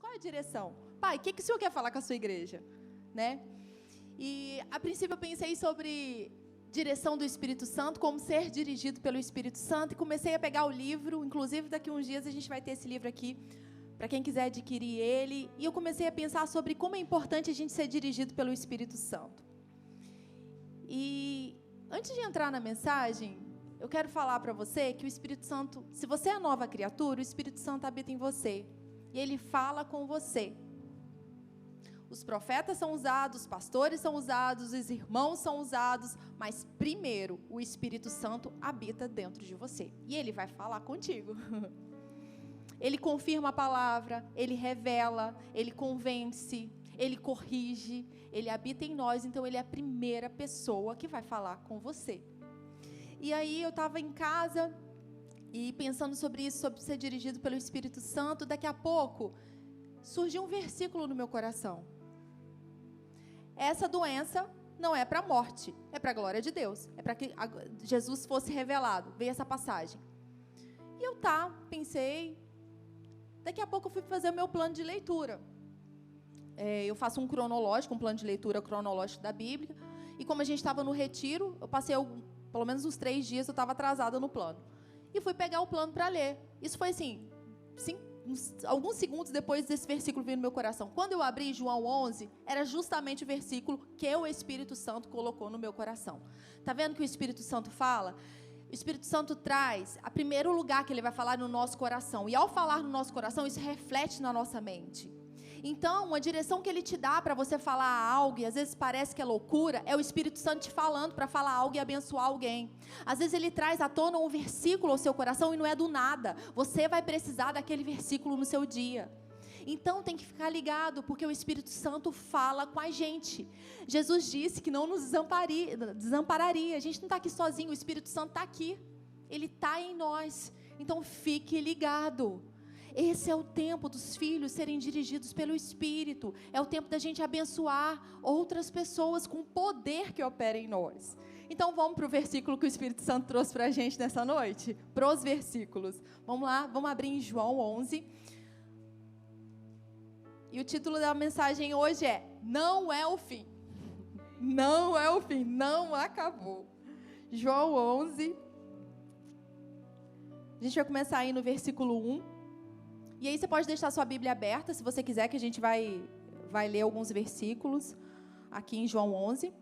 Qual é a direção? Pai, o que o Senhor quer falar com a sua igreja? Né? E, a princípio, eu pensei sobre direção do Espírito Santo, como ser dirigido pelo Espírito Santo, e comecei a pegar o livro, inclusive daqui a uns dias a gente vai ter esse livro aqui, para quem quiser adquirir ele, e eu comecei a pensar sobre como é importante a gente ser dirigido pelo Espírito Santo. E, antes de entrar na mensagem, eu quero falar para você que o Espírito Santo, se você é nova criatura, o Espírito Santo habita em você, e ele fala com você. Os profetas são usados, os pastores são usados, os irmãos são usados, mas primeiro o Espírito Santo habita dentro de você. E ele vai falar contigo. Ele confirma a palavra, ele revela, ele convence, ele corrige, ele habita em nós, então ele é a primeira pessoa que vai falar com você. E aí eu estava em casa e pensando sobre isso, sobre ser dirigido pelo Espírito Santo, daqui a pouco surgiu um versículo no meu coração. Essa doença não é para a morte, é para a glória de Deus. É para que Jesus fosse revelado. Veio essa passagem. E eu pensei. Daqui a pouco eu fui fazer o meu plano de leitura. Eu faço um plano de leitura cronológico da Bíblia. E como a gente estava no retiro, eu passei pelo menos uns 3 dias, eu estava atrasada no plano. E fui pegar o plano para ler. Isso foi assim, alguns segundos depois desse versículo vir no meu coração. Quando eu abri João 11, era justamente o versículo que o Espírito Santo colocou no meu coração. Está vendo que o Espírito Santo fala? O Espírito Santo traz a primeiro lugar que ele vai falar no nosso coração. E ao falar no nosso coração, isso reflete na nossa mente. Então, a direção que ele te dá para você falar algo, e às vezes parece que é loucura, é o Espírito Santo te falando para falar algo e abençoar alguém. Às vezes ele traz à tona um versículo ao seu coração e não é do nada. Você vai precisar daquele versículo no seu dia. Então tem que ficar ligado, porque o Espírito Santo fala com a gente. Jesus disse que não nos desampararia. A gente não está aqui sozinho, o Espírito Santo está aqui. Ele está em nós. Então fique ligado. Esse é o tempo dos filhos serem dirigidos pelo Espírito. É o tempo da gente abençoar outras pessoas com o poder que opera em nós. Então vamos para o versículo que o Espírito Santo trouxe para a gente nessa noite? Para os versículos. Vamos lá, vamos abrir em João 11. E o título da mensagem hoje é: Não é o fim. Não é o fim, não acabou. João 11. A gente vai começar aí no versículo 1. E aí você pode deixar sua Bíblia aberta, se você quiser, que a gente vai ler alguns versículos aqui em João 11.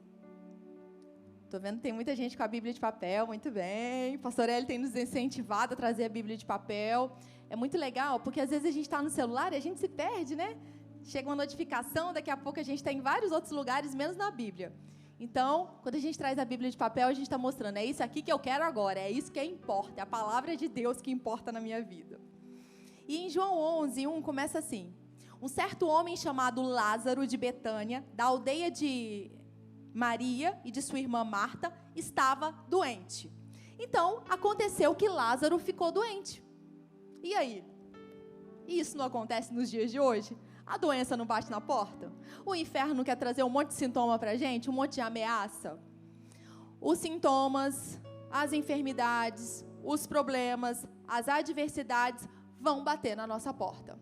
Estou vendo que tem muita gente com a Bíblia de papel, muito bem. Pastor Eli tem nos incentivado a trazer a Bíblia de papel. É muito legal, porque às vezes a gente está no celular e a gente se perde, né? Chega uma notificação, daqui a pouco a gente está em vários outros lugares, menos na Bíblia. Então, quando a gente traz a Bíblia de papel, a gente está mostrando, é isso aqui que eu quero agora, é isso que importa, é a palavra de Deus que importa na minha vida. E em João 11, 1, começa assim: Um certo homem chamado Lázaro de Betânia, da aldeia de Maria e de sua irmã Marta, estava doente. Então, aconteceu que Lázaro ficou doente. E aí? E isso não acontece nos dias de hoje? A doença não bate na porta? O inferno não quer trazer um monte de sintoma para a gente? Um monte de ameaça? Os sintomas, as enfermidades, os problemas, as adversidades vão bater na nossa porta.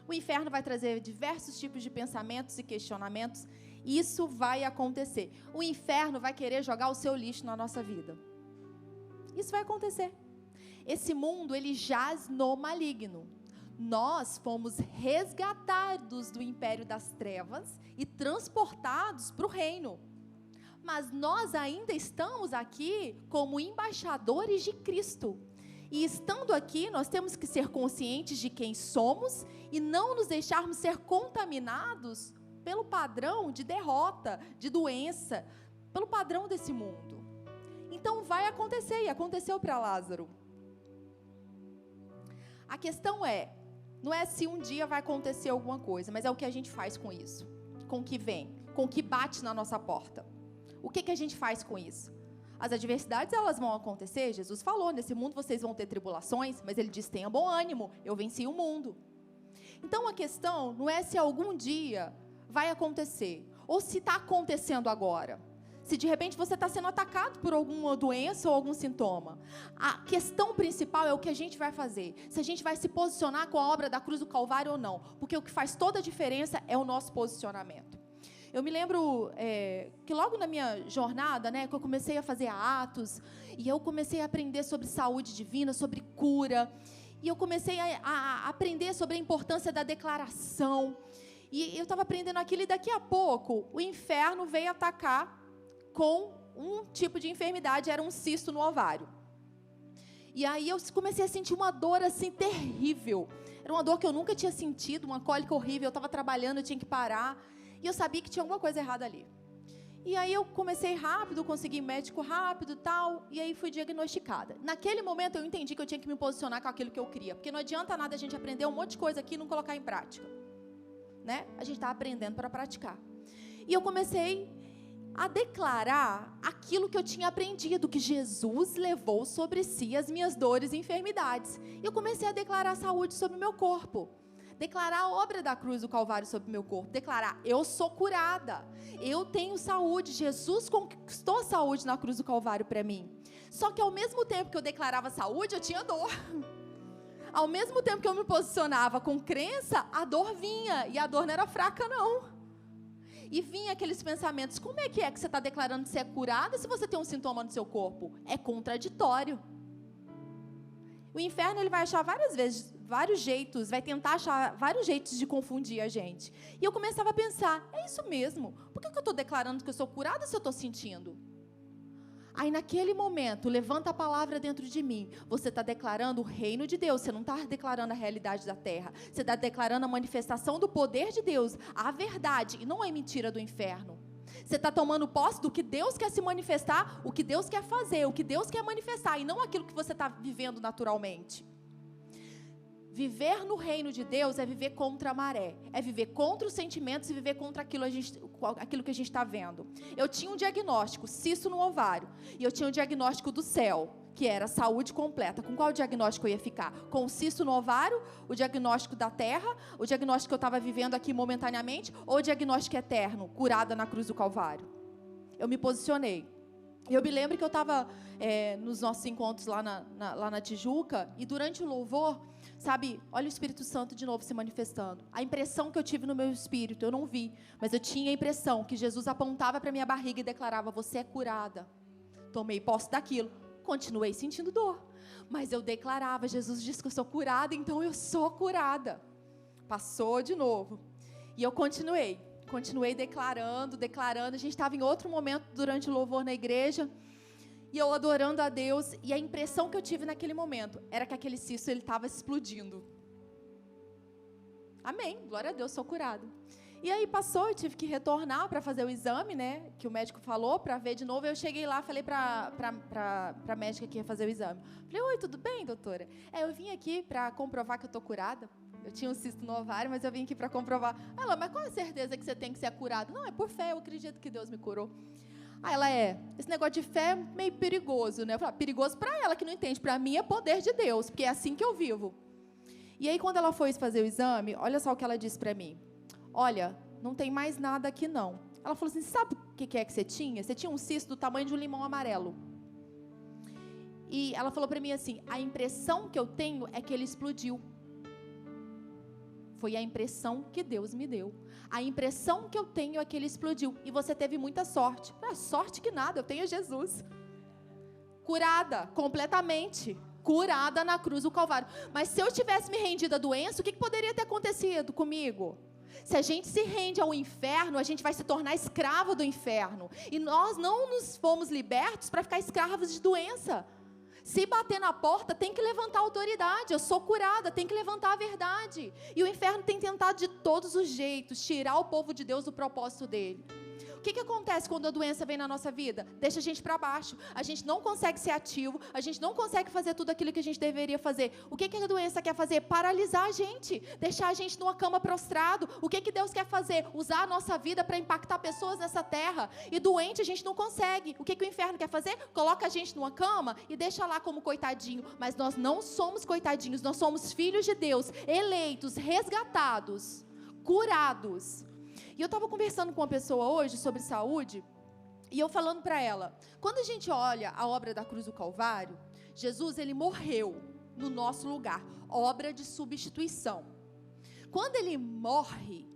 O inferno vai trazer diversos tipos de pensamentos e questionamentos. E isso vai acontecer. O inferno vai querer jogar o seu lixo na nossa vida. Isso vai acontecer. Esse mundo, ele jaz no maligno. Nós fomos resgatados do império das trevas e transportados para o reino. Mas nós ainda estamos aqui como embaixadores de Cristo. E estando aqui, nós temos que ser conscientes de quem somos e não nos deixarmos ser contaminados pelo padrão de derrota, de doença, pelo padrão desse mundo. Então vai acontecer, e aconteceu para Lázaro. A questão não é se um dia vai acontecer alguma coisa, mas é o que a gente faz com isso, com o que vem, com o que bate na nossa porta. O que a gente faz com isso? As adversidades, elas vão acontecer. Jesus falou, nesse mundo vocês vão ter tribulações, mas ele disse, tenha bom ânimo, eu venci o mundo. Então a questão não é se algum dia vai acontecer, ou se está acontecendo agora. Se de repente você está sendo atacado por alguma doença ou algum sintoma. A questão principal é o que a gente vai fazer. Se a gente vai se posicionar com a obra da cruz do Calvário ou não. Porque o que faz toda a diferença é o nosso posicionamento. Eu me lembro que logo na minha jornada, né, que eu comecei a fazer Atos, e eu comecei a aprender sobre saúde divina, sobre cura, e eu comecei a aprender sobre a importância da declaração, e eu estava aprendendo aquilo, e daqui a pouco o inferno veio atacar com um tipo de enfermidade, era um cisto no ovário. E aí eu comecei a sentir uma dor assim terrível, era uma dor que eu nunca tinha sentido, uma cólica horrível, eu estava trabalhando, eu tinha que parar, e eu sabia que tinha alguma coisa errada ali. E aí eu comecei rápido, consegui médico rápido e tal, e aí fui diagnosticada. Naquele momento eu entendi que eu tinha que me posicionar com aquilo que eu queria, porque não adianta nada a gente aprender um monte de coisa aqui e não colocar em prática. Né? A gente está aprendendo para praticar. E eu comecei a declarar aquilo que eu tinha aprendido, que Jesus levou sobre si as minhas dores e enfermidades. E eu comecei a declarar saúde sobre o meu corpo. Declarar a obra da cruz do Calvário sobre o meu corpo. Declarar, eu sou curada. Eu tenho saúde. Jesus conquistou saúde na cruz do Calvário para mim. Só que ao mesmo tempo que eu declarava saúde, eu tinha dor. Ao mesmo tempo que eu me posicionava com crença, a dor vinha. E a dor não era fraca, não. E vinha aqueles pensamentos, como é que você está declarando que você é curada se você tem um sintoma no seu corpo? É contraditório. O inferno ele vai achar vários jeitos, vai tentar achar vários jeitos de confundir a gente. E eu começava a pensar, é isso mesmo, por que eu estou declarando que eu sou curada se eu estou sentindo? Aí naquele momento, levanta a palavra dentro de mim, você está declarando o reino de Deus, você não está declarando a realidade da terra, você está declarando a manifestação do poder de Deus, a verdade, e não é mentira do inferno. Você está tomando posse do que Deus quer se manifestar, o que Deus quer fazer, o que Deus quer manifestar, e não aquilo que você está vivendo naturalmente. Viver no reino de Deus é viver contra a maré, é viver contra os sentimentos e viver contra aquilo que a gente está vendo. Eu tinha um diagnóstico, cisto no ovário, e eu tinha um diagnóstico do céu, que era saúde completa. Com qual diagnóstico eu ia ficar? Com o cisto no ovário, o diagnóstico da terra, o diagnóstico que eu estava vivendo aqui momentaneamente, ou o diagnóstico eterno, curada na cruz do Calvário? Eu me posicionei. Eu me lembro que eu estava nos nossos encontros lá na Tijuca, e durante o louvor, sabe, olha o Espírito Santo de novo se manifestando. A impressão que eu tive no meu espírito, eu não vi, mas eu tinha a impressão que Jesus apontava para minha barriga e declarava, você é curada. Tomei posse daquilo, continuei sentindo dor, mas eu declarava, Jesus disse que eu sou curada, então eu sou curada. Passou de novo, e eu continuei declarando, a gente estava em outro momento durante o louvor na igreja, e eu adorando a Deus, e a impressão que eu tive naquele momento, era que aquele cisto, ele estava explodindo. Amém, glória a Deus, sou curado. E aí passou, eu tive que retornar para fazer o exame, né, que o médico falou, para ver de novo. Eu cheguei lá, falei para a médica que ia fazer o exame. Falei, oi, tudo bem, doutora? Eu vim aqui para comprovar que eu estou curada. Eu tinha um cisto no ovário, mas eu vim aqui para comprovar. Ela, mas qual a certeza que você tem que ser curada? Não, é por fé, eu acredito que Deus me curou. Aí ela, esse negócio de fé é meio perigoso, né? Eu falei, perigoso para ela que não entende, para mim é poder de Deus, porque é assim que eu vivo. E aí quando ela foi fazer o exame, olha só o que ela disse para mim. Olha, não tem mais nada aqui não. Ela falou assim, sabe o que é que você tinha? Você tinha um cisto do tamanho de um limão amarelo. E ela falou para mim assim, a impressão que eu tenho é que ele explodiu. Foi a impressão que Deus me deu. A impressão que eu tenho é que ele explodiu. E você teve muita sorte. Sorte que nada, eu tenho Jesus. Curada, completamente. Curada na cruz do Calvário. Mas se eu tivesse me rendido à doença, o que poderia ter acontecido comigo? Se a gente se rende ao inferno, a gente vai se tornar escravo do inferno. E nós não nos fomos libertos para ficar escravos de doença. Se bater na porta, tem que levantar a autoridade. Eu sou curada, tem que levantar a verdade. E o inferno tem tentado de todos os jeitos tirar o povo de Deus do propósito dele. O que acontece quando a doença vem na nossa vida? Deixa a gente para baixo. A gente não consegue ser ativo, a gente não consegue fazer tudo aquilo que a gente deveria fazer. O que a doença quer fazer? Paralisar a gente, deixar a gente numa cama prostrado. O que Deus quer fazer? Usar a nossa vida para impactar pessoas nessa terra. E doente a gente não consegue. O que o inferno quer fazer? Coloca a gente numa cama e deixa lá como coitadinho. Mas nós não somos coitadinhos, nós somos filhos de Deus, eleitos, resgatados, curados. E eu estava conversando com uma pessoa hoje sobre saúde, E eu falando para ela, quando a gente olha a obra da cruz do Calvário, Jesus, ele morreu no nosso lugar, obra de substituição. Quando ele morre,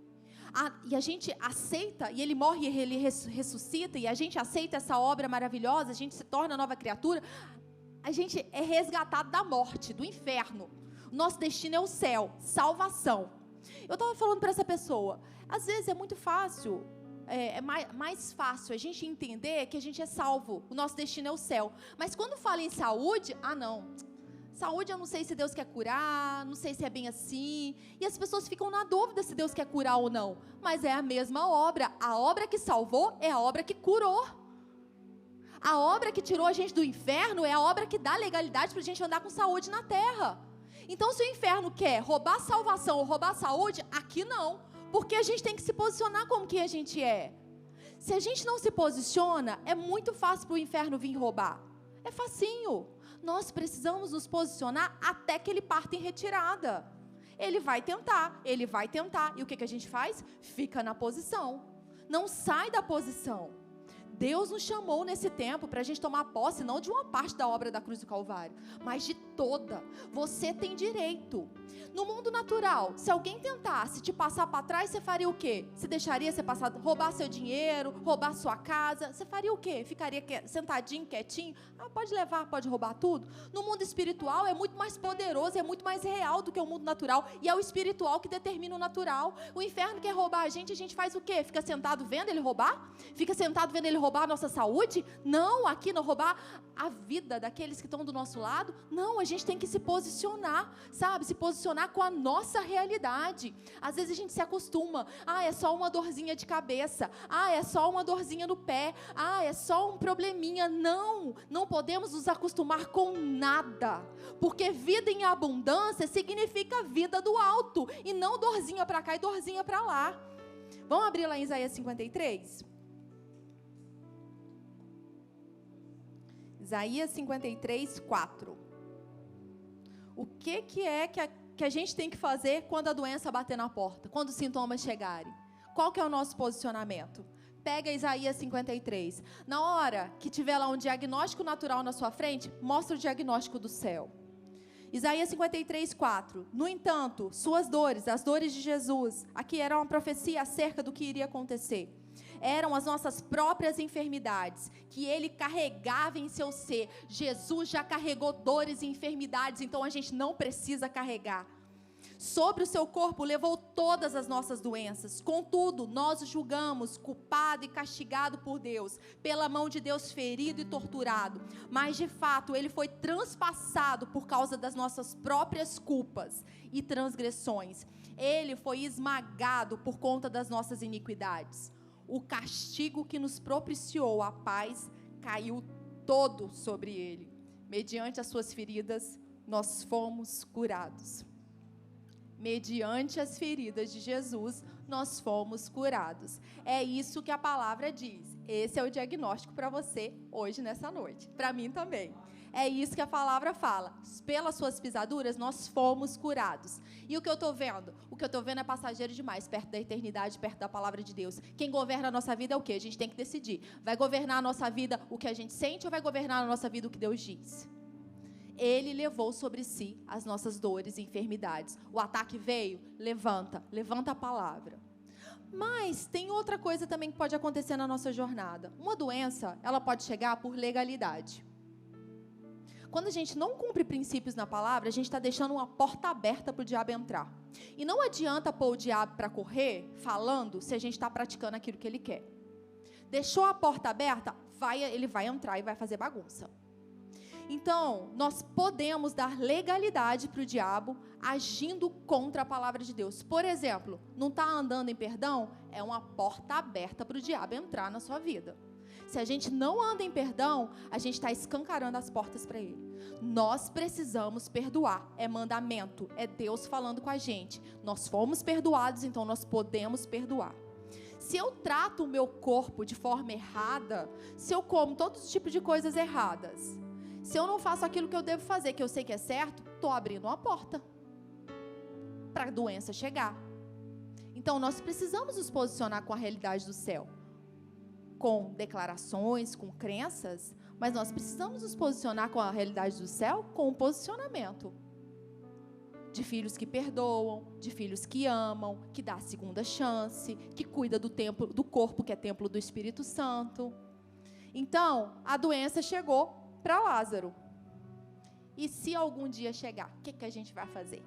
e a gente aceita, e ele morre e ele ressuscita, e a gente aceita essa obra maravilhosa, a gente se torna nova criatura, a gente é resgatado da morte, do inferno. O nosso destino é o céu, salvação. Eu estava falando para essa pessoa, às vezes é muito fácil, mais fácil a gente entender que a gente é salvo, o nosso destino é o céu. Mas quando fala em saúde, não, saúde eu não sei se Deus quer curar, não sei se é bem assim, e as pessoas ficam na dúvida se Deus quer curar ou não, mas é a mesma obra, a obra que salvou é a obra que curou, a obra que tirou a gente do inferno é a obra que dá legalidade para a gente andar com saúde na terra. Então se o inferno quer roubar salvação ou roubar saúde, aqui não, porque a gente tem que se posicionar como que a gente é. Se a gente não se posiciona, é muito fácil para o inferno vir roubar, é facinho. Nós precisamos nos posicionar até que ele parta em retirada. Ele vai tentar, e o que a gente faz? Fica na posição, não sai da posição. Deus nos chamou nesse tempo para a gente tomar posse, não de uma parte da obra da cruz do Calvário, mas de toda. Você tem direito. No mundo natural, se alguém tentasse te passar para trás, você faria o quê? Você deixaria você passar, roubar seu dinheiro, roubar sua casa? Você faria o quê? Ficaria sentadinho, quietinho? Pode levar, pode roubar tudo? No mundo espiritual é muito mais poderoso, é muito mais real do que o mundo natural, e é o espiritual que determina o natural. O inferno quer roubar a gente faz o quê? Fica sentado vendo ele roubar? Fica sentado vendo ele roubar a nossa saúde? Não, aqui não roubar a vida daqueles que estão do nosso lado. Não, a gente tem que se posicionar, sabe? Se posicionar com a nossa realidade. Às vezes a gente se acostuma, é só uma dorzinha de cabeça, é só uma dorzinha no pé, é só um probleminha. Não, não podemos nos acostumar com nada, porque vida em abundância significa vida do alto, e não dorzinha para cá e dorzinha para lá. Vamos abrir lá em Isaías 53? Isaías 53, 4. O que é que a gente tem que fazer quando a doença bater na porta? Quando os sintomas chegarem? Qual que é o nosso posicionamento? Pega Isaías 53. Na hora que tiver lá um diagnóstico natural na sua frente, mostra o diagnóstico do céu. Isaías 53, 4. No entanto, suas dores, as dores de Jesus, aqui era uma profecia acerca do que iria acontecer. Eram as nossas próprias enfermidades, que ele carregava em seu ser. Jesus já carregou dores e enfermidades, então a gente não precisa carregar. Sobre o seu corpo levou todas as nossas doenças. Contudo, nós o julgamos culpado e castigado por Deus, pela mão de Deus ferido e torturado. Mas de fato ele foi transpassado por causa das nossas próprias culpas e transgressões. Ele foi esmagado por conta das nossas iniquidades. O castigo que nos propiciou a paz caiu todo sobre ele. Mediante as suas feridas, nós fomos curados. Mediante as feridas de Jesus, nós fomos curados. É isso que a palavra diz. Esse é o diagnóstico para você hoje, nessa noite. Para mim também. É isso que a palavra fala. Pelas suas pisaduras, nós fomos curados. E o que eu estou vendo? O que eu estou vendo é passageiro demais, perto da eternidade, perto da palavra de Deus. Quem governa a nossa vida é o quê? A gente tem que decidir. Vai governar a nossa vida o que a gente sente ou vai governar a nossa vida o que Deus diz? Ele levou sobre si as nossas dores e enfermidades. O ataque veio, levanta a palavra. Mas tem outra coisa também que pode acontecer na nossa jornada. Uma doença, ela pode chegar por legalidade. Quando a gente não cumpre princípios na palavra, a gente está deixando uma porta aberta para o diabo entrar. E não adianta pôr o diabo para correr, falando, se a gente está praticando aquilo que ele quer. Deixou a porta aberta, ele vai entrar e vai fazer bagunça. Então, nós podemos dar legalidade para o diabo agindo contra a palavra de Deus. Por exemplo, não está andando em perdão? É uma porta aberta para o diabo entrar na sua vida. Se a gente não anda em perdão, a gente está escancarando as portas para ele. Nós precisamos perdoar. É mandamento, é Deus falando com a gente. Nós fomos perdoados, então nós podemos perdoar. Se eu trato o meu corpo de forma errada, se eu como todos os tipos de coisas erradas, se eu não faço aquilo que eu devo fazer, que eu sei que é certo, estou abrindo uma porta para a doença chegar. Então nós precisamos nos posicionar com a realidade do céu. com declarações, com crenças, mas nós precisamos nos posicionar com a realidade do céu, com um posicionamento. De filhos que perdoam, de filhos que amam, que dá a segunda chance, que cuida do templo, do corpo que é templo do Espírito Santo. Então, a doença chegou para Lázaro. E se algum dia chegar, o que a gente vai fazer?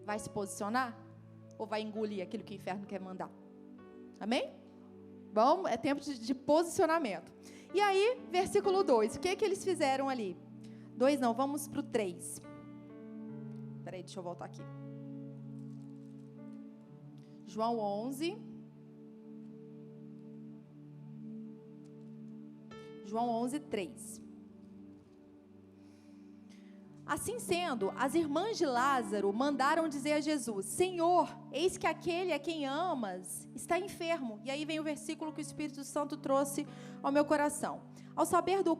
Vai se posicionar? Ou vai engolir aquilo que o inferno quer mandar? Amém? Bom, é tempo de posicionamento. E aí, versículo 2, o que eles fizeram ali? 2 não, vamos para o 3. Peraí, deixa eu voltar aqui. João 11. João 11, 3. Assim sendo, as irmãs de Lázaro mandaram dizer a Jesus: Senhor, eis que aquele a quem amas está enfermo. E aí vem o versículo que o Espírito Santo trouxe ao meu coração. Ao saber do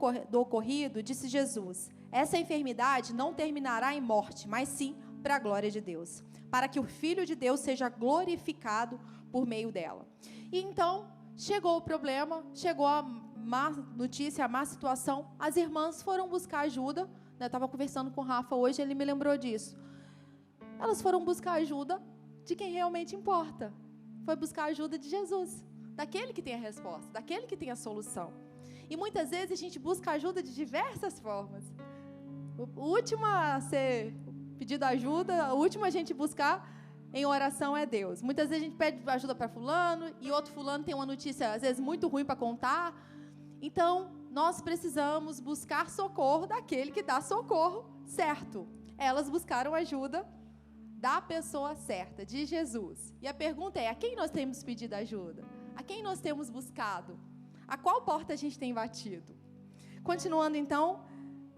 ocorrido, disse Jesus: essa enfermidade não terminará em morte, mas sim para a glória de Deus, para que o Filho de Deus seja glorificado por meio dela. E então, chegou o problema, chegou a má notícia, a má situação, as irmãs foram buscar ajuda. Eu estava conversando com o Rafa hoje, ele me lembrou disso. Elas foram buscar ajuda de quem realmente importa. Foi buscar ajuda de Jesus, daquele que tem a resposta, daquele que tem a solução. E muitas vezes a gente busca ajuda de diversas formas. O último a ser pedido ajuda, o último a gente buscar em oração é Deus. Muitas vezes a gente pede ajuda para fulano, e outro fulano tem uma notícia, às vezes, muito ruim para contar. Então, nós precisamos buscar socorro daquele que dá socorro certo. Elas buscaram ajuda da pessoa certa, de Jesus. E a pergunta é: a quem nós temos pedido ajuda? A quem nós temos buscado? A qual porta a gente tem batido? Continuando então,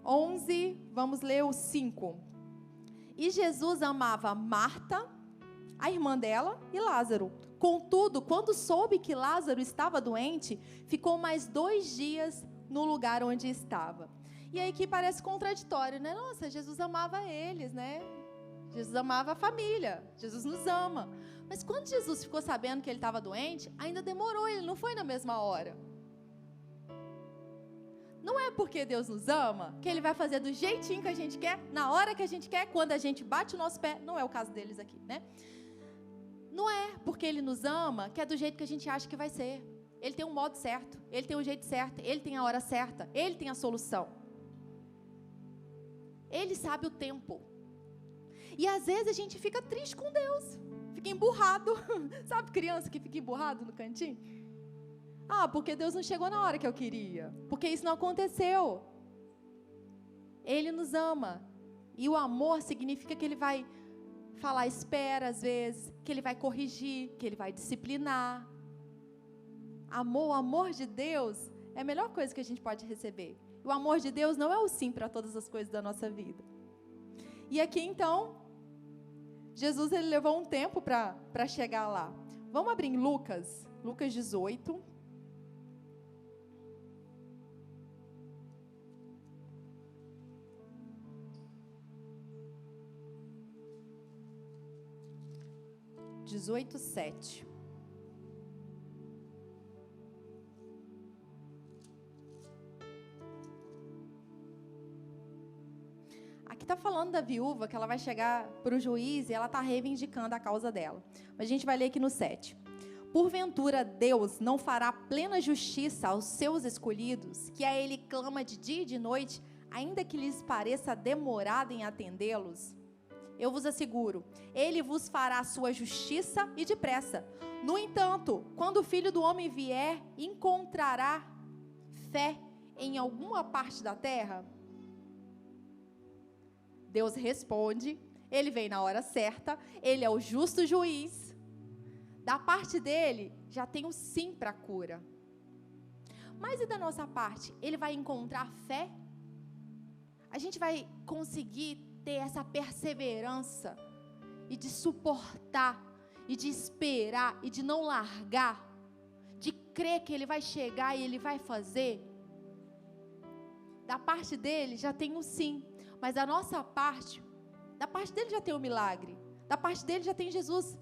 11, vamos ler o 5. E Jesus amava Marta, a irmã dela, e Lázaro. Contudo, quando soube que Lázaro estava doente, ficou mais 2 dias no lugar onde estava. E aí que parece contraditório, né? Nossa, Jesus amava eles, né? Jesus amava a família, Jesus nos ama. Mas quando Jesus ficou sabendo que ele estava doente, ainda demorou, ele não foi na mesma hora. Não é porque Deus nos ama que ele vai fazer do jeitinho que a gente quer, na hora que a gente quer, quando a gente bate o nosso pé. Não é o caso deles aqui, né? Não é porque ele nos ama que é do jeito que a gente acha que vai ser. Ele tem um modo certo, ele tem um jeito certo, ele tem a hora certa, ele tem a solução. Ele sabe o tempo. E às vezes a gente fica triste com Deus, fica emburrado. Sabe criança que fica emburrado no cantinho? Ah, porque Deus não chegou na hora que eu queria, porque isso não aconteceu. Ele nos ama. E o amor significa que ele vai falar espera às vezes, que ele vai corrigir, que ele vai disciplinar. O amor de Deus é a melhor coisa que a gente pode receber. O amor de Deus não é o sim para todas as coisas da nossa vida. E aqui então, Jesus ele levou um tempo para chegar lá. Vamos abrir em Lucas 18. Dezoito, 7. Aqui está falando da viúva, que ela vai chegar para o juiz e ela está reivindicando a causa dela. Mas a gente vai ler aqui no 7. Porventura Deus não fará plena justiça aos seus escolhidos, que a ele clama de dia e de noite, ainda que lhes pareça demorado em atendê-los? Eu vos asseguro, ele vos fará a sua justiça e depressa. No entanto, quando o Filho do Homem vier, encontrará fé em alguma parte da terra? Deus responde, ele vem na hora certa, ele é o justo juiz. Da parte dele, já tem um sim para a cura. Mas e da nossa parte? Ele vai encontrar fé? A gente vai conseguir ter essa perseverança e de suportar e de esperar e de não largar, de crer que ele vai chegar e ele vai fazer? Da parte dele já tem um sim, mas da nossa parte, da parte dele já tem o milagre, da parte dele já tem Jesus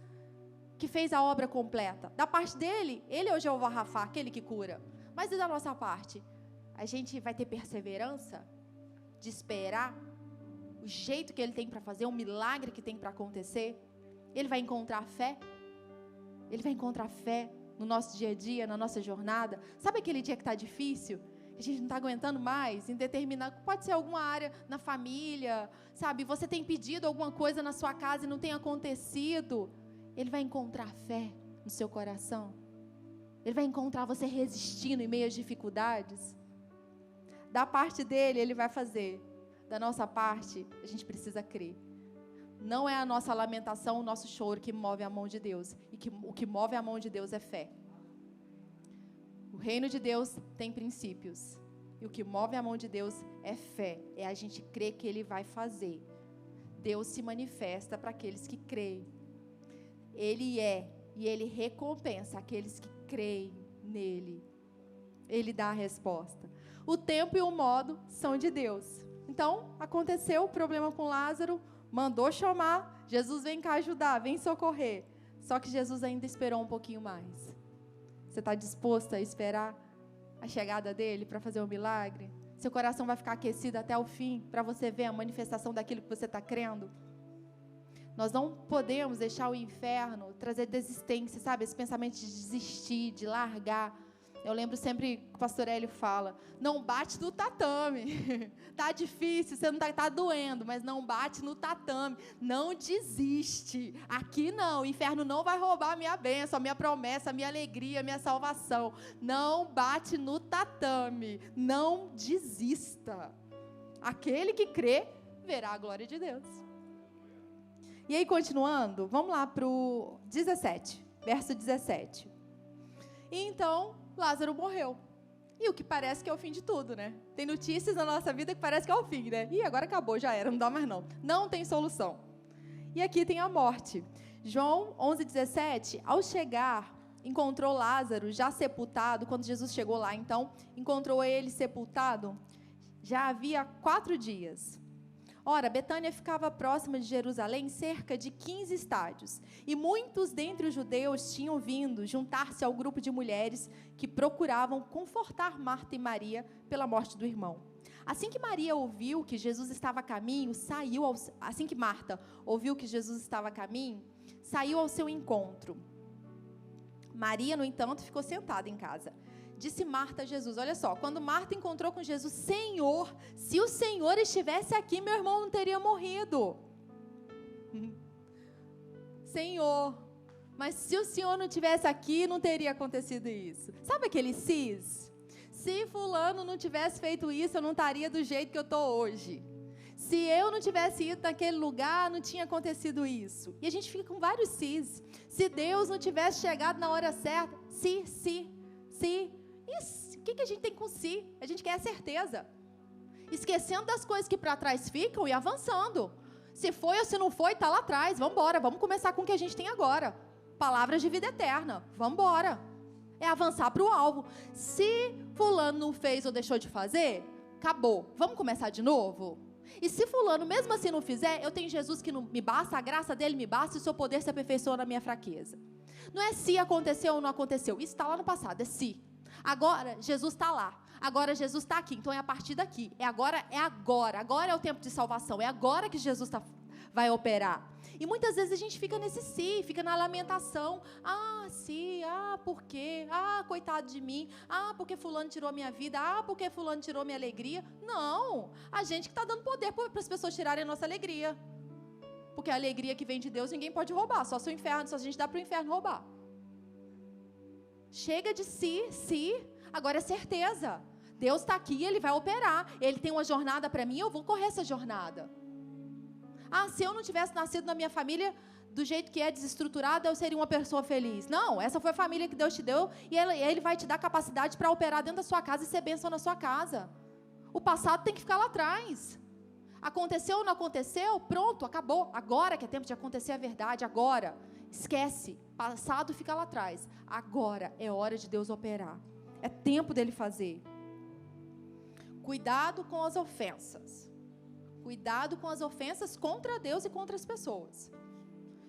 que fez a obra completa. Da parte dele, ele é o Jeová Rafá, aquele que cura. Mas e da nossa parte? A gente vai ter perseverança de esperar o jeito que ele tem para fazer, o milagre que tem para acontecer? Ele vai encontrar fé? Ele vai encontrar fé no nosso dia a dia, na nossa jornada? Sabe aquele dia que está difícil? A gente não está aguentando mais, em determinado, pode ser alguma área na família, sabe? Você tem pedido alguma coisa na sua casa e não tem acontecido. Ele vai encontrar fé no seu coração. Ele vai encontrar você resistindo em meio às dificuldades. Da parte dele, ele vai fazer. Da nossa parte, a gente precisa crer. Não é a nossa lamentação, o nosso choro que move a mão de Deus. O que move a mão de Deus é fé. O reino de Deus tem princípios. E o que move a mão de Deus é fé. É a gente crer que Ele vai fazer. Deus se manifesta para aqueles que creem. Ele é e Ele recompensa aqueles que creem nele. Ele dá a resposta. O tempo e o modo são de Deus. Então, aconteceu o problema com Lázaro, mandou chamar, Jesus vem cá ajudar, vem socorrer. Só que Jesus ainda esperou um pouquinho mais. Você está disposto a esperar a chegada dele para fazer um milagre? Seu coração vai ficar aquecido até o fim, para você ver a manifestação daquilo que você está crendo? Nós não podemos deixar o inferno trazer desistência, sabe? Esse pensamento de desistir, de largar. Eu lembro sempre que o pastor Hélio fala, não bate no tatame. Tá difícil, você não tá doendo, mas não bate no tatame. Não desiste. Aqui não, o inferno não vai roubar a minha bênção, a minha promessa, a minha alegria, a minha salvação. Não bate no tatame. Não desista. Aquele que crê, verá a glória de Deus. E aí, continuando, vamos lá para o 17, verso 17. E então, Lázaro morreu. E o que parece que é o fim de tudo, né? Tem notícias na nossa vida que parece que é o fim, né? E agora acabou, já era, não dá mais não. Não tem solução. E aqui tem a morte. João 11:17, ao chegar, encontrou Lázaro já sepultado. Quando Jesus chegou lá, então, encontrou ele sepultado. Já havia 4 dias. Ora, Betânia ficava próxima de Jerusalém, cerca de 15 estádios, e muitos dentre os judeus tinham vindo juntar-se ao grupo de mulheres que procuravam confortar Marta e Maria pela morte do irmão. Assim que Marta ouviu que Jesus estava a caminho, saiu ao seu encontro. Maria, no entanto, ficou sentada em casa. Disse Marta a Jesus, olha só, quando Marta encontrou com Jesus, Senhor, se o Senhor estivesse aqui, meu irmão não teria morrido. Senhor, mas se o Senhor não estivesse aqui, não teria acontecido isso. Sabe aquele se fulano não tivesse feito isso, eu não estaria do jeito que eu estou hoje. Se eu não tivesse ido naquele lugar, não tinha acontecido isso. E a gente fica com vários sis. Se Deus não tivesse chegado na hora certa, se. Isso, o que a gente tem com si? A gente quer a certeza. Esquecendo das coisas que para trás ficam e avançando. Se foi ou se não foi, está lá atrás. Vamos embora, vamos começar com o que a gente tem agora. Palavras de vida eterna. Vamos embora. É avançar para o alvo. Se fulano não fez ou deixou de fazer, acabou. Vamos começar de novo? E se fulano mesmo assim não fizer, eu tenho Jesus que não me basta, a graça dele me basta e o seu poder se aperfeiçoa na minha fraqueza. Não é se aconteceu ou não aconteceu. Isso está lá no passado, é se. Agora, Jesus está lá. Agora, Jesus está aqui. Então, é a partir daqui. É agora. Agora é o tempo de salvação. É agora que Jesus vai operar. E muitas vezes a gente fica nesse si, fica na lamentação. Por quê? Coitado de mim. Porque fulano tirou a minha vida. Porque fulano tirou a minha alegria. Não. A gente que está dando poder para as pessoas tirarem a nossa alegria. Porque a alegria que vem de Deus, ninguém pode roubar. Só se a gente dá para o inferno roubar. Chega de si, agora é certeza. Deus está aqui, Ele vai operar. Ele tem uma jornada para mim, eu vou correr essa jornada. Se eu não tivesse nascido na minha família do jeito que é desestruturada, eu seria uma pessoa feliz. Não, essa foi a família que Deus te deu e Ele vai te dar capacidade para operar dentro da sua casa e ser bênção na sua casa. O passado tem que ficar lá atrás. Aconteceu ou não aconteceu? Pronto, acabou. Agora que é tempo de acontecer a verdade, agora. Esquece, passado fica lá atrás. Agora é hora de Deus operar. É tempo dele fazer. Cuidado com as ofensas. Cuidado com as ofensas contra Deus e contra as pessoas.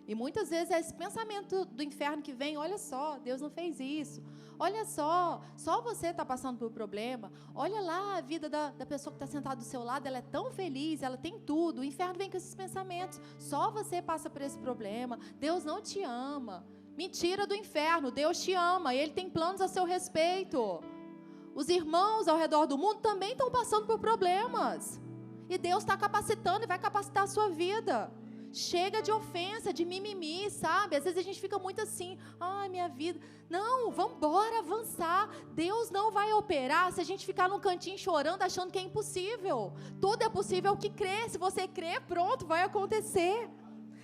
E muitas vezes é esse pensamento do inferno que vem, olha só, Deus não fez isso. Olha só você está passando por problema. Olha lá a vida da pessoa que está sentada do seu lado, ela é tão feliz, ela tem tudo. O inferno vem com esses pensamentos. Só você passa por esse problema. Deus não te ama. Mentira do inferno, Deus te ama. Ele tem planos a seu respeito. Os irmãos ao redor do mundo também estão passando por problemas. E Deus está capacitando e vai capacitar a sua vida. Chega de ofensa, de mimimi, sabe? Às vezes a gente fica muito assim, ai, minha vida. Não, vamos embora avançar. Deus não vai operar se a gente ficar num cantinho chorando, achando que é impossível. Tudo é possível que crê. Se você crê, pronto, vai acontecer.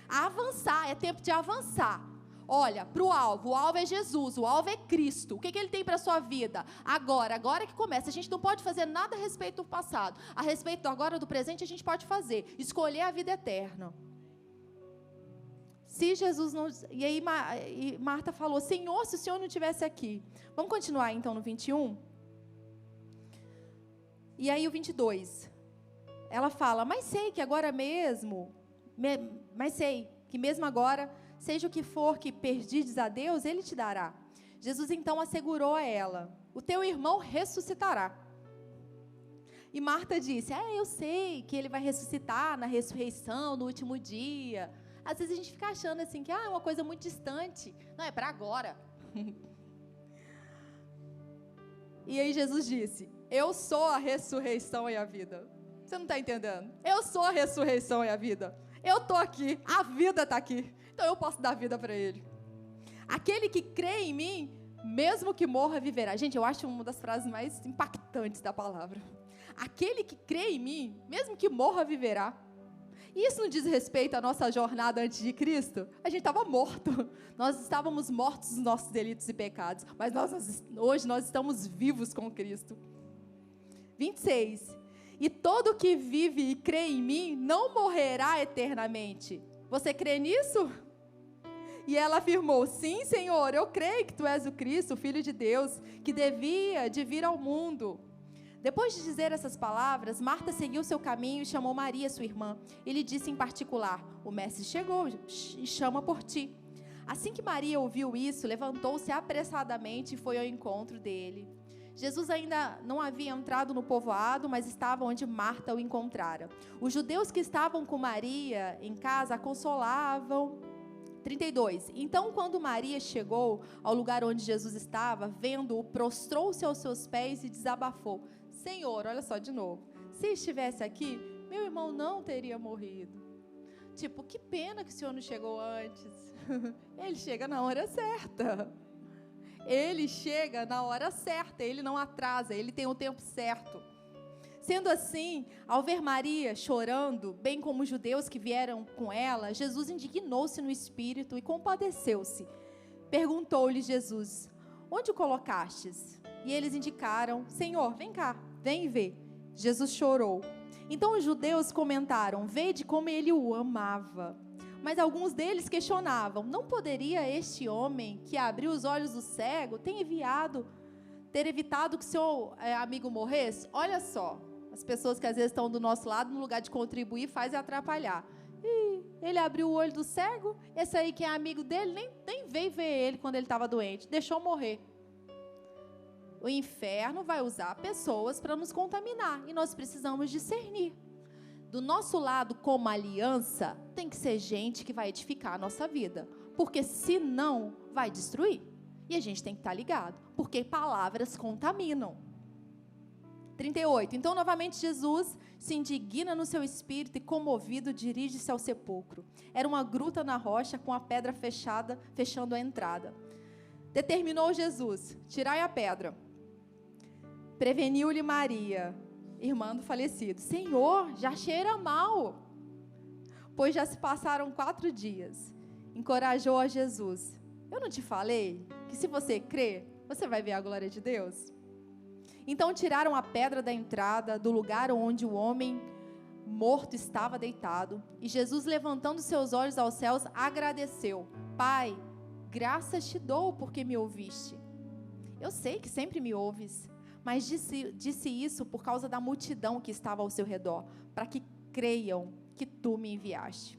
Avançar, é tempo de avançar. Olha, para o alvo é Jesus, o alvo é Cristo. O que ele tem para a sua vida? Agora que começa. A gente não pode fazer nada a respeito do passado. A respeito do agora, do presente, a gente pode fazer. Escolher a vida eterna. Se Jesus não... E aí Marta falou, Senhor, se o Senhor não estivesse aqui. Vamos continuar então no 21? E aí o 22. Ela fala, mas sei que agora mesmo... Mas sei que mesmo agora, seja o que for que perdides a Deus, Ele te dará. Jesus então assegurou a ela, o teu irmão ressuscitará. E Marta disse, eu sei que ele vai ressuscitar na ressurreição, no último dia. Às vezes a gente fica achando assim, que é uma coisa muito distante. Não, é para agora. E aí Jesus disse, eu sou a ressurreição e a vida. Você não está entendendo? Eu sou a ressurreição e a vida. Eu estou aqui, a vida está aqui. Então eu posso dar vida para ele. Aquele que crê em mim, mesmo que morra, viverá. Gente, eu acho uma das frases mais impactantes da palavra. Aquele que crê em mim, mesmo que morra, viverá. E isso não diz respeito à nossa jornada antes de Cristo? A gente estava morto. Nós estávamos mortos dos nossos delitos e pecados. Mas hoje nós estamos vivos com Cristo. 26. E todo que vive e crê em mim não morrerá eternamente. Você crê nisso? E ela afirmou, sim, Senhor, eu creio que Tu és o Cristo, o Filho de Deus, que devia de vir ao mundo. Depois de dizer essas palavras, Marta seguiu seu caminho e chamou Maria, sua irmã. E lhe disse em particular, o mestre chegou e chama por ti. Assim que Maria ouviu isso, levantou-se apressadamente e foi ao encontro dele. Jesus ainda não havia entrado no povoado, mas estava onde Marta o encontrara. Os judeus que estavam com Maria em casa a consolavam. 32. Então, quando Maria chegou ao lugar onde Jesus estava, vendo-o, prostrou-se aos seus pés e desabafou. Senhor, olha só de novo, se estivesse aqui, meu irmão não teria morrido. Tipo, que pena que o Senhor não chegou antes. Ele chega na hora certa. Ele chega na hora certa, ele não atrasa, ele tem o tempo certo. Sendo assim, ao ver Maria chorando, bem como os judeus que vieram com ela, Jesus indignou-se no espírito e compadeceu-se. Perguntou-lhe Jesus, onde o colocastes? E eles indicaram, Senhor, vem cá, vem e vê. Jesus chorou. Então os judeus comentaram, vede como ele o amava. Mas alguns deles questionavam, não poderia este homem que abriu os olhos do cego ter evitado que seu amigo morresse? Olha só, as pessoas que às vezes estão do nosso lado, no lugar de contribuir, fazem atrapalhar. Ele abriu o olho do cego, esse aí que é amigo dele, nem veio ver ele quando ele estava doente, deixou morrer. O inferno vai usar pessoas para nos contaminar, e nós precisamos discernir. Do nosso lado, como aliança, tem que ser gente que vai edificar a nossa vida, porque senão vai destruir. E a gente tem que estar ligado, porque palavras contaminam. 38. Então, novamente, Jesus se indigna no seu espírito e, comovido, dirige-se ao sepulcro. Era uma gruta na rocha com a pedra fechada, fechando a entrada. Determinou Jesus, tirai a pedra. Preveniu-lhe Maria, irmã do falecido. Senhor, já cheira mal. Pois já se passaram 4 dias. Encorajou a Jesus. Eu não te falei que se você crer, você vai ver a glória de Deus? Então tiraram a pedra da entrada, do lugar onde o homem morto estava deitado. E Jesus, levantando seus olhos aos céus, agradeceu. Pai, graças te dou porque me ouviste. Eu sei que sempre me ouves, mas disse isso por causa da multidão que estava ao seu redor, para que creiam que tu me enviaste.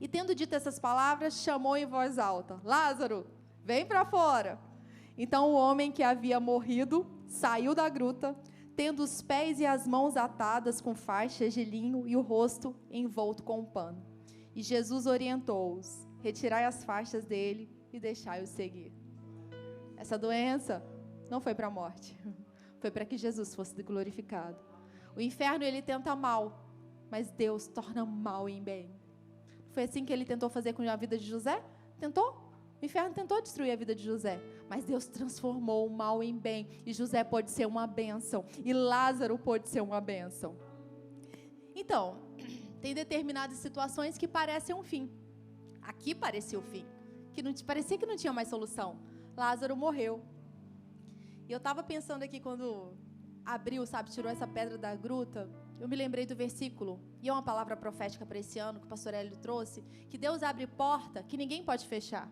E tendo dito essas palavras, chamou em voz alta: Lázaro, vem para fora. Então o homem que havia morrido saiu da gruta, tendo os pés e as mãos atadas com faixas de linho e o rosto envolto com um pano. E Jesus orientou-os: retirai as faixas dele e deixai-o seguir. Essa doença não foi para a morte, foi para que Jesus fosse glorificado. O inferno, ele tenta mal, mas Deus torna mal em bem. Foi assim que ele tentou fazer com a vida de José? Tentou? O inferno tentou destruir a vida de José, mas Deus transformou o mal em bem, e José pode ser uma bênção, e Lázaro pode ser uma bênção. Então, tem determinadas situações que parecem um fim. Aqui parecia o fim, parecia que não tinha mais solução. Lázaro morreu. E eu estava pensando aqui quando abriu, tirou essa pedra da gruta, eu me lembrei do versículo, e é uma palavra profética para esse ano que o pastor Hélio trouxe, que Deus abre porta que ninguém pode fechar.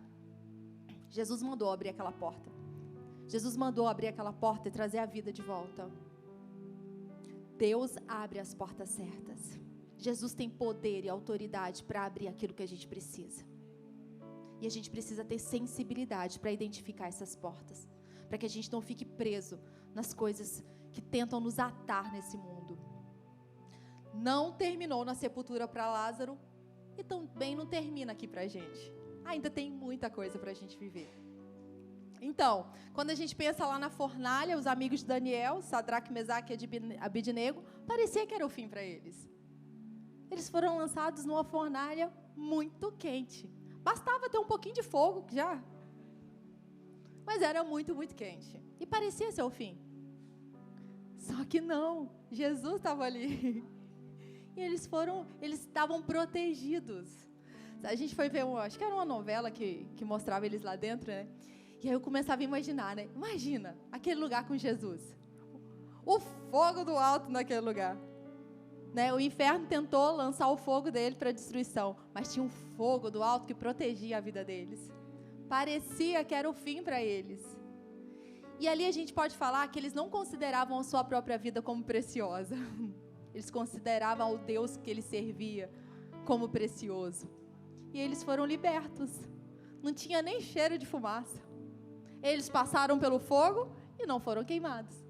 Jesus mandou abrir aquela porta. Jesus mandou abrir aquela porta e trazer a vida de volta. Deus abre as portas certas. Jesus tem poder e autoridade para abrir aquilo que a gente precisa. E a gente precisa ter sensibilidade para identificar essas portas, para que a gente não fique preso nas coisas que tentam nos atar nesse mundo. Não terminou na sepultura para Lázaro e também não termina aqui para a gente. Ainda tem muita coisa para a gente viver. Então, quando a gente pensa lá na fornalha, os amigos de Daniel, Sadraque, Mesaque e Abednego, parecia que era o fim para eles. Eles foram lançados numa fornalha muito quente. Bastava ter um pouquinho de fogo já. Mas era muito, muito quente. E parecia ser o fim. Só que não. Jesus estava ali. E eles estavam protegidos. A gente foi ver, acho que era uma novela que mostrava eles lá dentro, né? E aí eu começava a imaginar, né? Imagina, aquele lugar com Jesus. O fogo do alto naquele lugar. Né? O inferno tentou lançar o fogo dele para destruição, mas tinha um fogo do alto que protegia a vida deles. Parecia que era o fim para eles. E ali a gente pode falar que eles não consideravam a sua própria vida como preciosa. Eles consideravam o Deus que eles servia como precioso. E eles foram libertos. Não tinha nem cheiro de fumaça. Eles passaram pelo fogo e não foram queimados.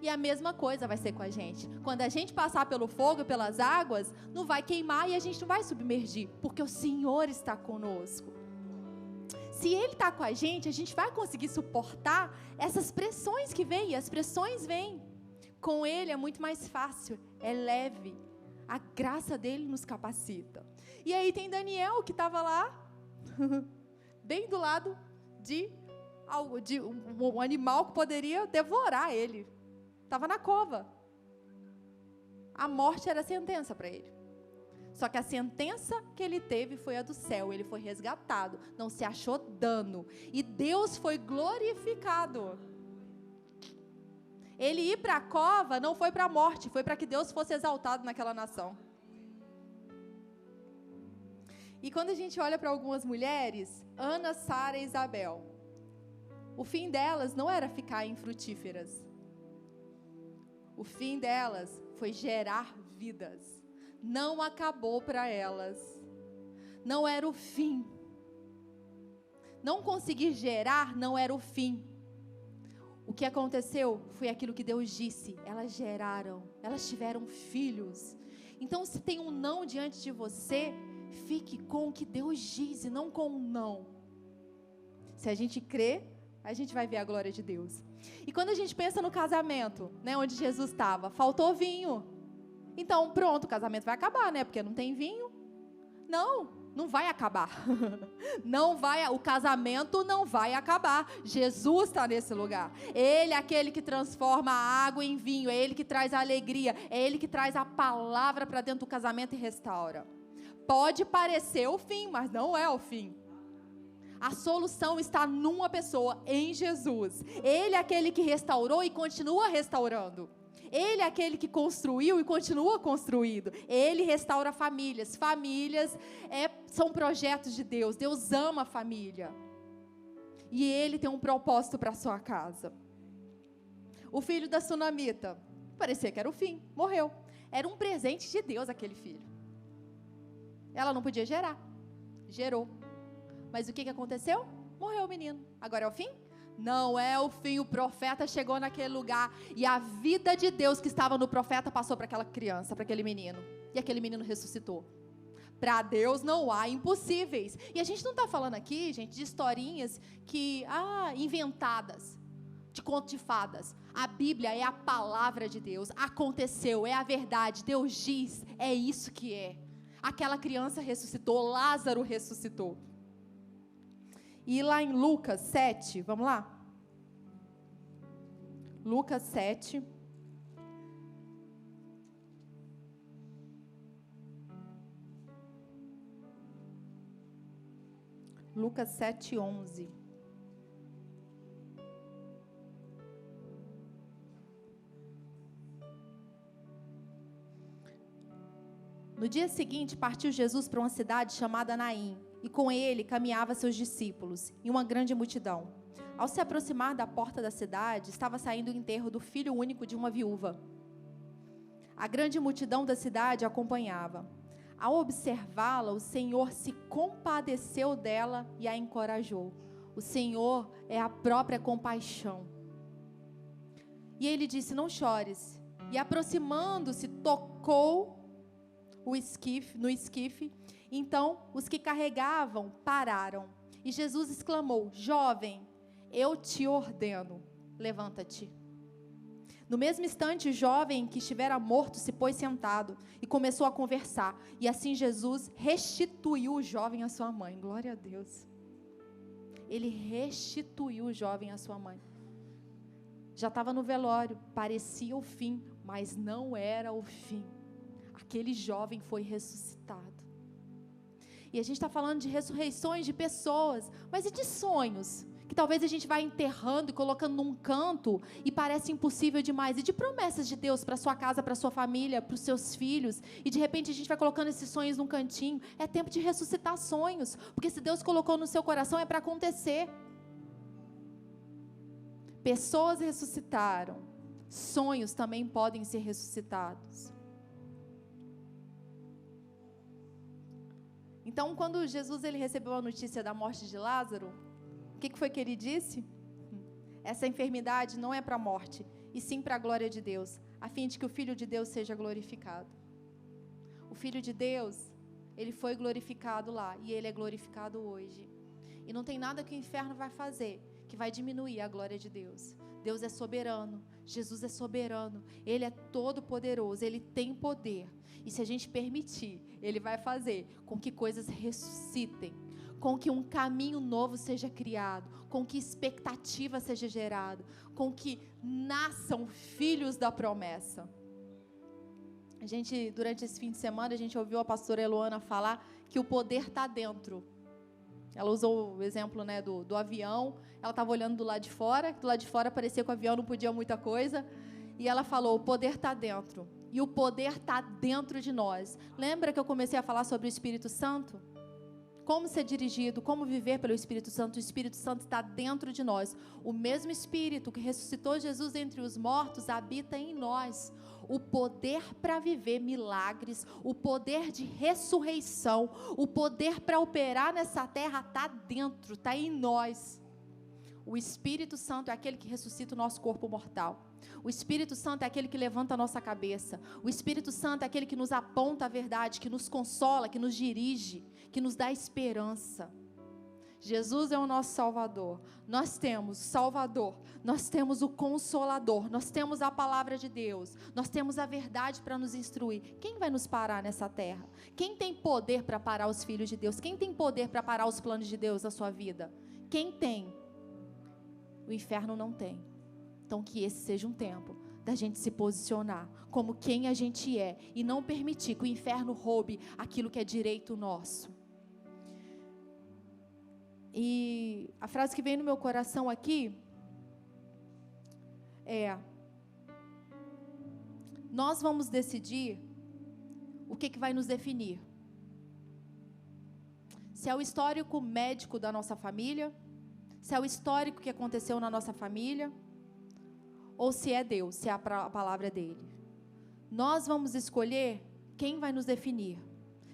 E a mesma coisa vai ser com a gente. Quando a gente passar pelo fogo e pelas águas, não vai queimar e a gente não vai submergir, porque o Senhor está conosco. Se Ele está com a gente vai conseguir suportar essas pressões que vêm, e as pressões vêm. Com Ele é muito mais fácil, é leve. A graça dEle nos capacita. E aí tem Daniel que estava lá, bem do lado de um animal que poderia devorar ele. Estava na cova. A morte era a sentença para ele. Só que a sentença que ele teve foi a do céu. Ele foi resgatado. Não se achou dano. E Deus foi glorificado. Ele ir para a cova não foi para a morte. Foi para que Deus fosse exaltado naquela nação. E quando a gente olha para algumas mulheres, Ana, Sara e Isabel, o fim delas não era ficar infrutíferas. O fim delas foi gerar vidas. Não acabou para elas. Não era o fim. Não conseguir gerar não era o fim. O que aconteceu foi aquilo que Deus disse. Elas geraram, elas tiveram filhos. Então, se tem um não diante de você, fique com o que Deus diz e não com um não. Se a gente crê, a gente vai ver a glória de Deus. E quando a gente pensa no casamento, né, onde Jesus estava, faltou vinho. Então, pronto, o casamento vai acabar, né? Porque não tem vinho. Não vai acabar. O casamento não vai acabar. Jesus está nesse lugar. Ele é aquele que transforma a água em vinho. É Ele que traz a alegria. É Ele que traz a palavra para dentro do casamento e restaura. Pode parecer o fim, mas não é o fim. A solução está numa pessoa, em Jesus. Ele é aquele que restaurou e continua restaurando. Ele é aquele que construiu e continua construindo. Ele restaura famílias. Famílias são projetos de Deus. Deus ama a família. E Ele tem um propósito para a sua casa. O filho da sunamita, parecia que era o fim, morreu. Era um presente de Deus aquele filho. Ela não podia gerar. Gerou. Mas o que aconteceu? Morreu o menino. Agora é o fim? Não é o fim. O profeta chegou naquele lugar e a vida de Deus que estava no profeta passou para aquela criança, para aquele menino. E aquele menino ressuscitou. Para Deus não há impossíveis. E a gente não está falando aqui, gente, de historinhas inventadas, de conto de fadas. A Bíblia é a palavra de Deus. Aconteceu, é a verdade. Deus diz, é isso que é. Aquela criança ressuscitou, Lázaro ressuscitou. E lá em Lucas 7, vamos lá? Lucas 7. Lucas 7, 11. No dia seguinte, partiu Jesus para uma cidade chamada Naim, e com ele caminhava seus discípulos e uma grande multidão. Ao se aproximar da porta da cidade, estava saindo o enterro do filho único de uma viúva. A grande multidão da cidade acompanhava. Ao observá-la, o Senhor se compadeceu dela e a encorajou. O Senhor é a própria compaixão. E ele disse, não chores. E aproximando-se, tocou no esquife. Então, os que carregavam pararam. E Jesus exclamou, jovem, eu te ordeno, levanta-te. No mesmo instante, o jovem que estivera morto se pôs sentado e começou a conversar. E assim Jesus restituiu o jovem à sua mãe. Glória a Deus. Ele restituiu o jovem à sua mãe. Já estava no velório, parecia o fim, mas não era o fim. Aquele jovem foi ressuscitado. E a gente está falando de ressurreições de pessoas, mas e de sonhos? Que talvez a gente vai enterrando e colocando num canto e parece impossível demais. E de promessas de Deus para sua casa, para sua família, para os seus filhos. E de repente a gente vai colocando esses sonhos num cantinho. É tempo de ressuscitar sonhos. Porque se Deus colocou no seu coração é para acontecer. Pessoas ressuscitaram. Sonhos também podem ser ressuscitados. Então, quando Jesus ele recebeu a notícia da morte de Lázaro, o que foi que ele disse? Essa enfermidade não é para a morte, e sim para a glória de Deus, a fim de que o Filho de Deus seja glorificado. O Filho de Deus, ele foi glorificado lá, e ele é glorificado hoje. E não tem nada que o inferno vai fazer que vai diminuir a glória de Deus. Deus é soberano, Jesus é soberano, Ele é todo poderoso, Ele tem poder. E se a gente permitir, Ele vai fazer com que coisas ressuscitem, com que um caminho novo seja criado, com que expectativa seja gerada, com que nasçam filhos da promessa. Durante esse fim de semana, a gente ouviu a pastora Eloana falar que o poder está dentro. Ela usou o exemplo, né, do avião. Ela estava olhando do lado de fora parecia que o avião não podia muita coisa, e ela falou, o poder está dentro, e o poder está dentro de nós. Lembra que eu comecei a falar sobre o Espírito Santo? Como ser dirigido, como viver pelo Espírito Santo? O Espírito Santo está dentro de nós. O mesmo Espírito que ressuscitou Jesus entre os mortos habita em nós. O poder para viver milagres, o poder de ressurreição, o poder para operar nessa terra está dentro, está em nós. O Espírito Santo é aquele que ressuscita o nosso corpo mortal. O Espírito Santo é aquele que levanta a nossa cabeça. O Espírito Santo é aquele que nos aponta a verdade, que nos consola, que nos dirige, que nos dá esperança. Jesus é o nosso Salvador. Nós temos o Salvador, nós temos o Consolador, nós temos a palavra de Deus, nós temos a verdade para nos instruir. Quem vai nos parar nessa terra? Quem tem poder para parar os filhos de Deus? Quem tem poder para parar os planos de Deus na sua vida? Quem tem? O inferno não tem. Então que esse seja um tempo da gente se posicionar como quem a gente é e não permitir que o inferno roube aquilo que é direito nosso. E a frase que vem no meu coração aqui é: nós vamos decidir o que vai nos definir. Se é o histórico médico da nossa família, se é o histórico que aconteceu na nossa família, ou se é Deus, se é a palavra dele. Nós vamos escolher quem vai nos definir.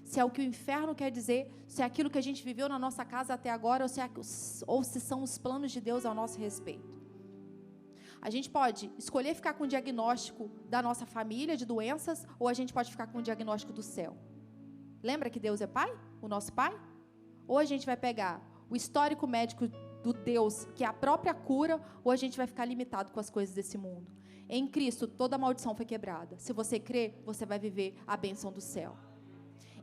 se é o que o inferno quer dizer, se é aquilo que a gente viveu na nossa casa até agora, ou se são os planos de Deus ao nosso respeito. A gente pode escolher ficar com o diagnóstico da nossa família de doenças, ou a gente pode ficar com o diagnóstico do céu. Lembra que Deus é Pai? O nosso Pai? Ou a gente vai pegar o histórico médico do Deus, que é a própria cura, ou a gente vai ficar limitado com as coisas desse mundo. Em Cristo, toda maldição foi quebrada. Se você crê, você vai viver a bênção do céu.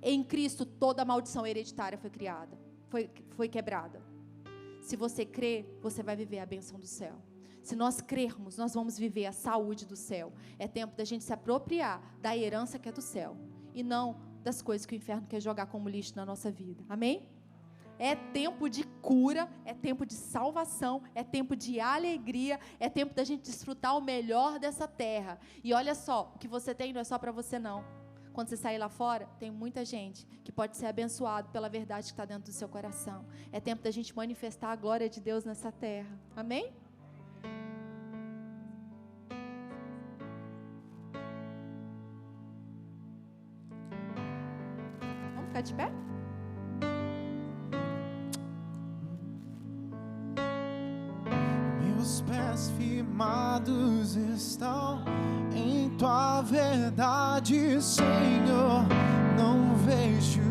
Em Cristo, toda maldição hereditária foi quebrada. Se você crê, você vai viver a bênção do céu. Se nós crermos, nós vamos viver a saúde do céu. É tempo da gente se apropriar da herança que é do céu, e não das coisas que o inferno quer jogar como lixo na nossa vida. Amém? É tempo de cura, é tempo de salvação, é tempo de alegria, é tempo da gente desfrutar o melhor dessa terra. E olha só, o que você tem não é só para você não. Quando você sair lá fora, tem muita gente que pode ser abençoado pela verdade que está dentro do seu coração. É tempo da gente manifestar a glória de Deus nessa terra. Amém? Vamos ficar de pé? Meus pés firmados estão em tua verdade, Senhor. Não vejo,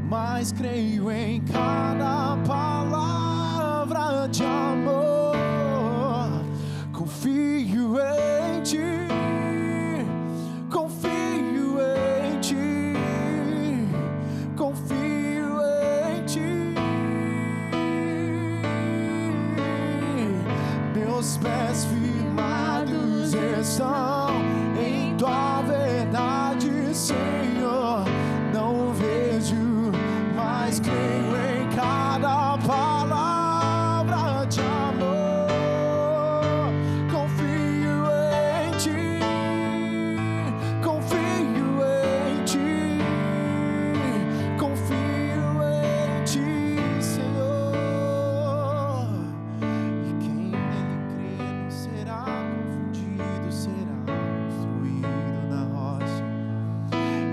mas creio em cada palavra de amor. Confio em ti, confio em ti, confio em ti. Meus pés firmados estão em tua verdade, Senhor. Não vejo, mas creio em cada palavra de amor. Confio em ti, confio em ti, confio em ti, Senhor. E quem nele crê não será confundido, será construído na rocha.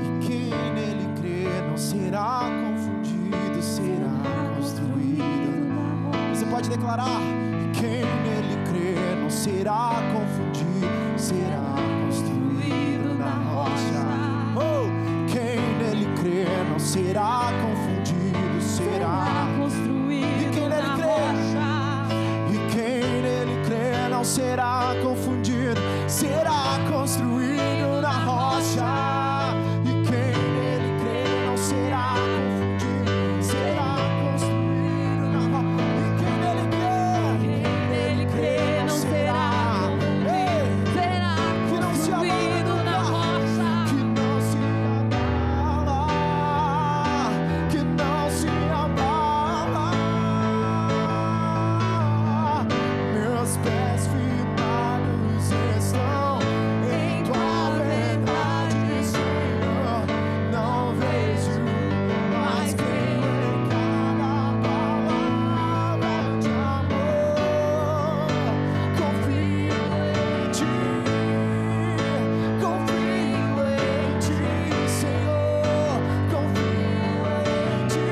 E quem nele crê não será confundido, será construído na rocha. Você pode declarar: e quem nele crê não será confundido, será construído na rocha. Oh, quem nele crê não será confundido, será construído. E quem nele crê, e quem nele crê não será confundido, será construído na rocha. E quem nele crê não será confundido, será construído na rocha. E quem nele crê não será confundido, será construído na rocha. Que não se abala, meus pés firmados estão em tua verdade, Senhor. Não vejo, mas creio em cada palavra de amor. Confio em ti, Senhor. Confio em ti.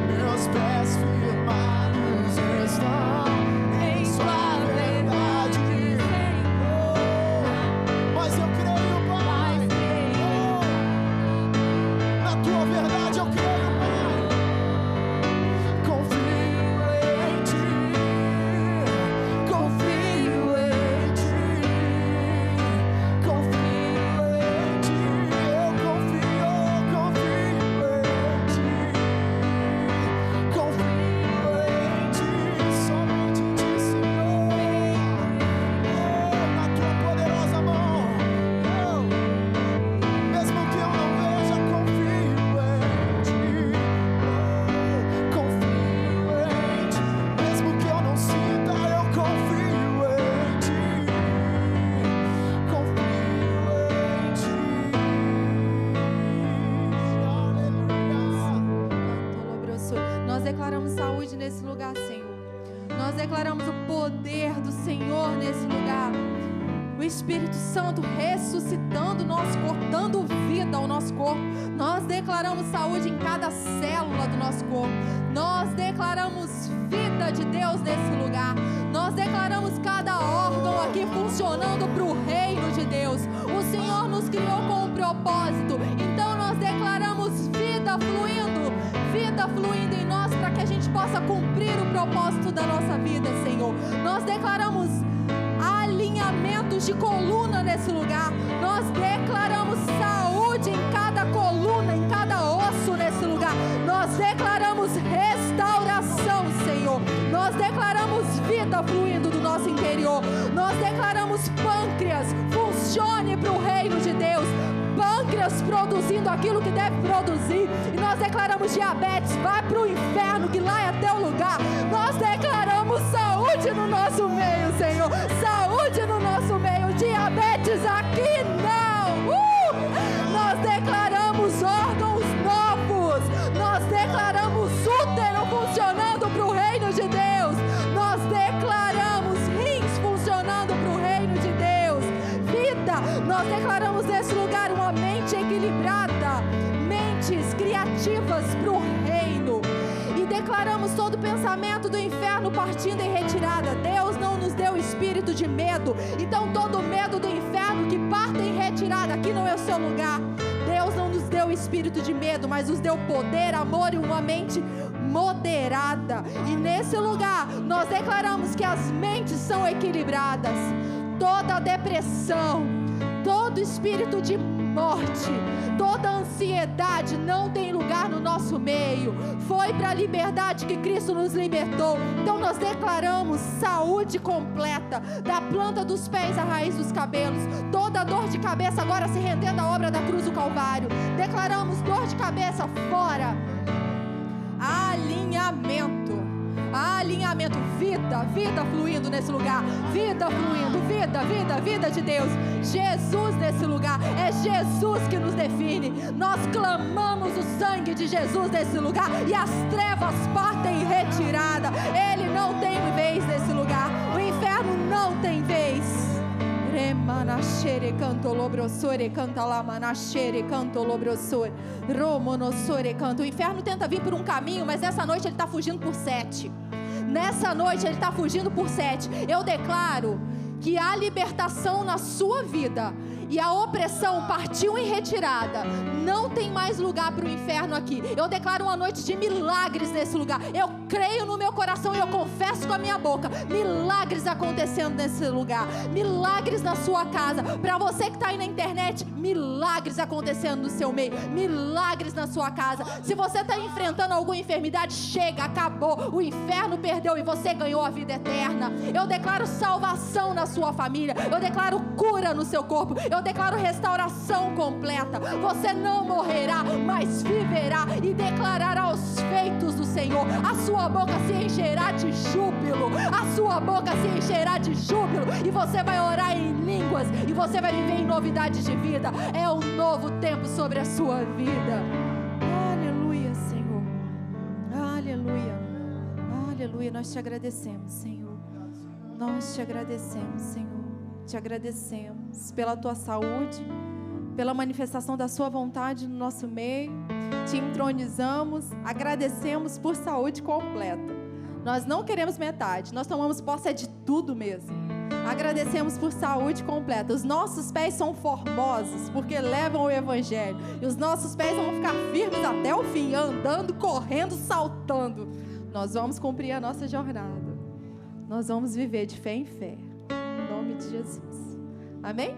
Meus pés firmados estão em sua verdade, Senhor. Mas eu creio, Pai, na tua verdade eu creio, Pai. Confio em ti, confio em ti, confio em ti. Eu confio em ti, confio em ti, somente em ti, Senhor. Oh, na tua poderosa mão. Oh, mesmo que eu não veja, confio em ti. Oh, confio em ti. Mesmo que eu não sinta, eu confio em ti. Confio em ti. Aleluia. Nós declaramos saúde nesse lugar, Senhor. Nós declaramos o poder do Senhor nesse lugar. O Espírito Santo ressuscitando o nosso corpo, dando vida ao nosso corpo. Nós declaramos saúde em cada célula do nosso corpo. Nós declaramos vida de Deus nesse lugar. Nós declaramos cada órgão aqui funcionando para o reino de Deus. O Senhor nos criou com um propósito. Então nós declaramos vida fluindo em nós, para que a gente possa cumprir o propósito da nossa vida, Senhor. Nós declaramos alinhamentos de coluna nesse lugar. Nós declaramos saúde em cada coluna, em cada osso nesse lugar. Nós declaramos restauração, Senhor. Nós declaramos vida fluindo do nosso interior. Nós declaramos pâncreas, funcione para o reino de Deus. Pâncreas produzindo aquilo que deve produzir. E nós declaramos diabetes, vai para o inferno, que lá é teu lugar. Nós declaramos saúde no nosso meio, Senhor. Saúde no nosso meio. Diabetes aqui não. Nós declaramos órgãos novos. Nós declaramos útero funcionando para o reino de Deus. Nós declaramos rins funcionando para o reino de Deus. Vida, nós declaramos nesse lugar uma mente equilibrada, mentes criativas para o reino. E declaramos todo o pensamento do inferno partindo em retirada. Deus não nos deu espírito de medo. Então todo o medo do inferno que parte em retirada, aqui não é o seu lugar. Deus não nos deu espírito de medo, mas nos deu poder, amor e uma mente moderada. E nesse lugar nós declaramos que as mentes são equilibradas. Toda depressão, todo espírito de morte, toda ansiedade não tem lugar no nosso meio. Foi para a liberdade que Cristo nos libertou. Então nós declaramos saúde completa, da planta dos pés à raiz dos cabelos. Toda dor de cabeça agora se rendendo à obra da cruz do Calvário. Declaramos dor de cabeça fora. Alinhamento, vida fluindo nesse lugar. Vida fluindo, vida de Deus. Jesus nesse lugar. É Jesus que nos define. Nós clamamos o sangue de Jesus nesse lugar e as trevas partem em retirada. Ele não tem vez nesse lugar. O inferno não tem vez. Remanachere canto lobrosore canta lá manachere canto lobrosore romonossore canto. O inferno tenta vir por um caminho, mas nessa noite ele está fugindo por 7. Nessa noite ele está fugindo por 7. Eu declaro que há libertação na sua vida e a opressão partiu em retirada. Não tem mais lugar para o inferno aqui. Eu declaro uma noite de milagres nesse lugar. Eu creio no meu coração e eu confesso com a minha boca. Milagres acontecendo nesse lugar. Milagres na sua casa. Para você que está aí na internet, milagres acontecendo no seu meio. Milagres na sua casa. Se você está enfrentando alguma enfermidade, chega, acabou. O inferno perdeu e você ganhou a vida eterna. Eu declaro salvação na sua família. Eu declaro cura no seu corpo. Eu declaro restauração completa. Você não morrerá, mas viverá e declarará os feitos do Senhor. A sua boca se encherá de júbilo. A sua boca se encherá de júbilo. E você vai orar em línguas. E você vai viver em novidades de vida. É um novo tempo sobre a sua vida. Aleluia, Senhor. Aleluia. Aleluia. Nós te agradecemos, Senhor. Nós te agradecemos, Senhor. Te agradecemos pela tua saúde, pela manifestação da sua vontade no nosso meio. Te entronizamos, agradecemos por saúde completa. Nós não queremos metade, nós tomamos posse de tudo mesmo. Agradecemos por saúde completa. Os nossos pés são formosos porque levam o evangelho. E os nossos pés vão ficar firmes até o fim, andando, correndo, saltando. Nós vamos cumprir a nossa jornada. Nós vamos viver de fé em fé. Em nome de Jesus. Amém?